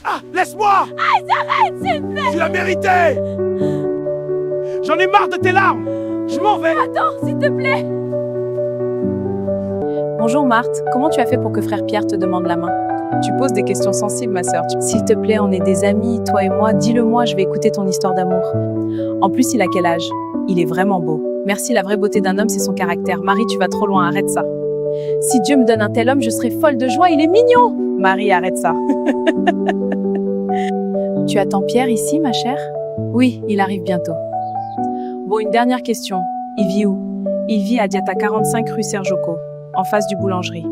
Ah, laisse-moi! Arrête, s'il te plaît! Tu l'as mérité! J'en ai marre de tes larmes! Je m'en vais! Attends, s'il te plaît! Bonjour Marthe, comment tu as fait pour que frère Pierre te demande la main? Tu poses des questions sensibles, ma sœur. S'il te plaît, on est des amis, toi et moi, dis-le-moi, je vais écouter ton histoire d'amour. En plus, il a quel âge? Il est vraiment beau. Merci, la vraie beauté d'un homme, c'est son caractère. Marie, tu vas trop loin, arrête ça. Si Dieu me donne un tel homme, je serai folle de joie, il est mignon! Marie, arrête ça. Tu attends Pierre ici, ma chère? Oui, il arrive bientôt. Bon, une dernière question. Il vit où? Il vit à Diata 45 rue Serjoco, en face du boulangerie.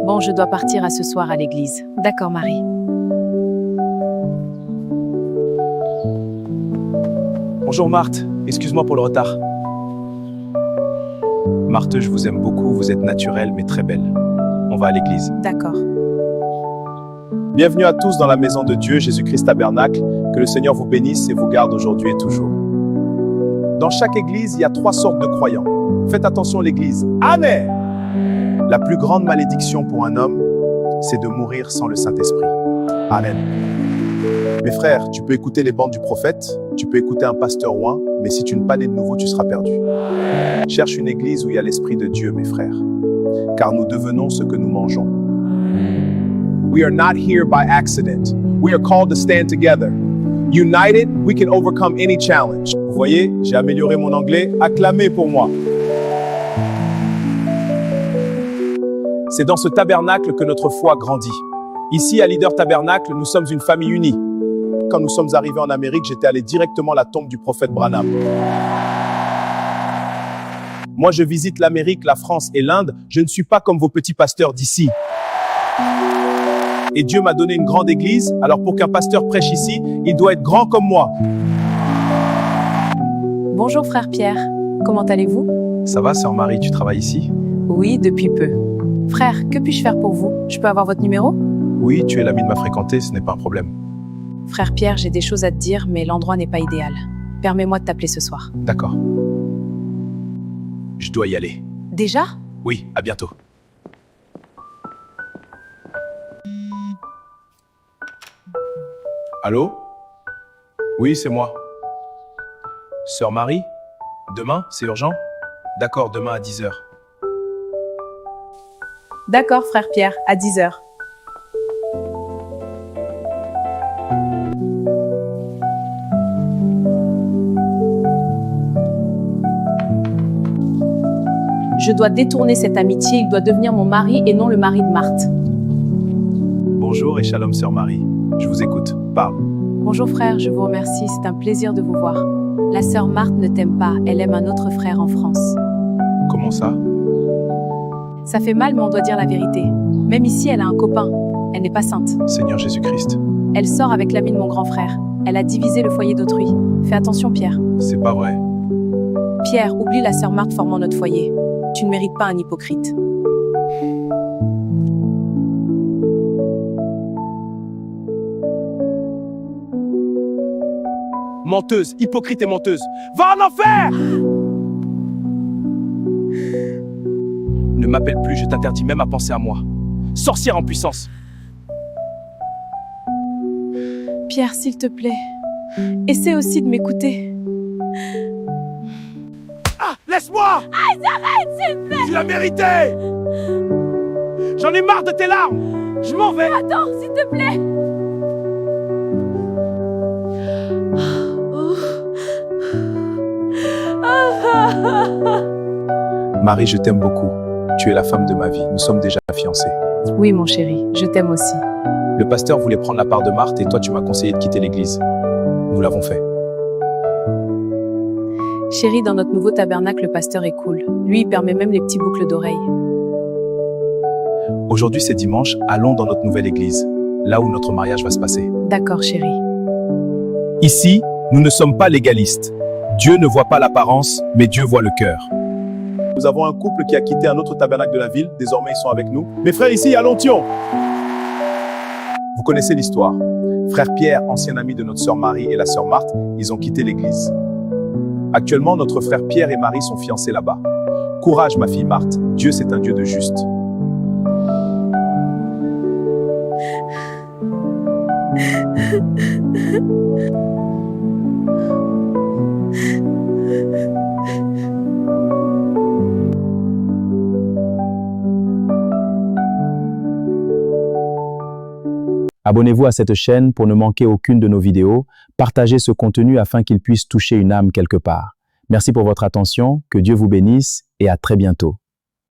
Bon, je dois partir à ce soir à l'église. D'accord, Marie. Bonjour Marthe, excuse-moi pour le retard. Marthe, je vous aime beaucoup, vous êtes naturelle mais très belle. On va à l'église. D'accord. Bienvenue à tous dans la maison de Dieu, Jésus-Christ Tabernacle. Que le Seigneur vous bénisse et vous garde aujourd'hui et toujours. Dans chaque église, il y a 3 sortes de croyants. Faites attention à l'église. Amen! La plus grande malédiction pour un homme, c'est de mourir sans le Saint-Esprit. Amen. Mes frères, tu peux écouter les bandes du prophète, tu peux écouter un pasteur oint, mais si tu n'es pas né de nouveau, tu seras perdu. Cherche une église où il y a l'Esprit de Dieu, mes frères, car nous devenons ce que nous mangeons. We are not here by accident. We are called to stand together. United, we can overcome any challenge. Vous voyez, j'ai amélioré mon anglais. Acclamez pour moi. C'est dans ce tabernacle que notre foi grandit. Ici, à Leader Tabernacle, nous sommes une famille unie. Quand nous sommes arrivés en Amérique, j'étais allé directement à la tombe du prophète Branham. Moi, je visite l'Amérique, la France et l'Inde. Je ne suis pas comme vos petits pasteurs d'ici. Et Dieu m'a donné une grande église, alors pour qu'un pasteur prêche ici, il doit être grand comme moi. Bonjour frère Pierre, comment allez-vous? Ça va, sœur Marie, tu travailles ici? Oui, depuis peu. Frère, que puis-je faire pour vous? Je peux avoir votre numéro? Oui, tu es l'ami de ma fréquentée, ce n'est pas un problème. Frère Pierre, j'ai des choses à te dire, mais l'endroit n'est pas idéal. Permets-moi de t'appeler ce soir. D'accord. Je dois y aller. Déjà? Oui, à bientôt. Allô? Oui, c'est moi. Sœur Marie? Demain, c'est urgent? D'accord, demain à 10h. D'accord, frère Pierre, à 10h. Je dois détourner cette amitié, il doit devenir mon mari et non le mari de Marthe. Bonjour et shalom, sœur Marie. Je vous écoute. Parle. Bonjour frère, je vous remercie, c'est un plaisir de vous voir. La sœur Marthe ne t'aime pas, elle aime un autre frère en France. Comment ça? Ça fait mal, mais on doit dire la vérité. Même ici, elle a un copain. Elle n'est pas sainte. Seigneur Jésus-Christ. Elle sort avec l'ami de mon grand frère. Elle a divisé le foyer d'autrui. Fais attention, Pierre. C'est pas vrai. Pierre, oublie la sœur Marthe formant notre foyer. Tu ne mérites pas un hypocrite. Menteuse, hypocrite et menteuse. Va en enfer! Ne m'appelle plus, je t'interdis même à penser à moi. Sorcière en puissance. Pierre, s'il te plaît, essaie aussi de m'écouter. Ah, laisse-moi! Arrête, s'il te plaît! Tu l'as mérité! J'en ai marre de tes larmes! Je m'en vais! Attends, s'il te plaît! Marie, je t'aime beaucoup. Tu es la femme de ma vie. Nous sommes déjà fiancés. Oui, mon chéri, je t'aime aussi. Le pasteur voulait prendre la part de Marthe et toi, tu m'as conseillé de quitter l'église. Nous l'avons fait. Chérie, dans notre nouveau tabernacle, le pasteur est cool. Lui, il permet même les petits boucles d'oreilles. Aujourd'hui, c'est dimanche. Allons dans notre nouvelle église, là où notre mariage va se passer. D'accord, chérie. Ici, nous ne sommes pas légalistes. Dieu ne voit pas l'apparence, mais Dieu voit le cœur. Nous avons un couple qui a quitté un autre tabernacle de la ville. Désormais, ils sont avec nous. Mes frères, ici, à Lontion. Vous connaissez l'histoire. Frère Pierre, ancien ami de notre sœur Marie et la sœur Marthe, ils ont quitté l'église. Actuellement, notre frère Pierre et Marie sont fiancés là-bas. Courage, ma fille Marthe. Dieu, c'est un Dieu de juste. Abonnez-vous à cette chaîne pour ne manquer aucune de nos vidéos. Partagez ce contenu afin qu'il puisse toucher une âme quelque part. Merci pour votre attention, que Dieu vous bénisse et à très bientôt.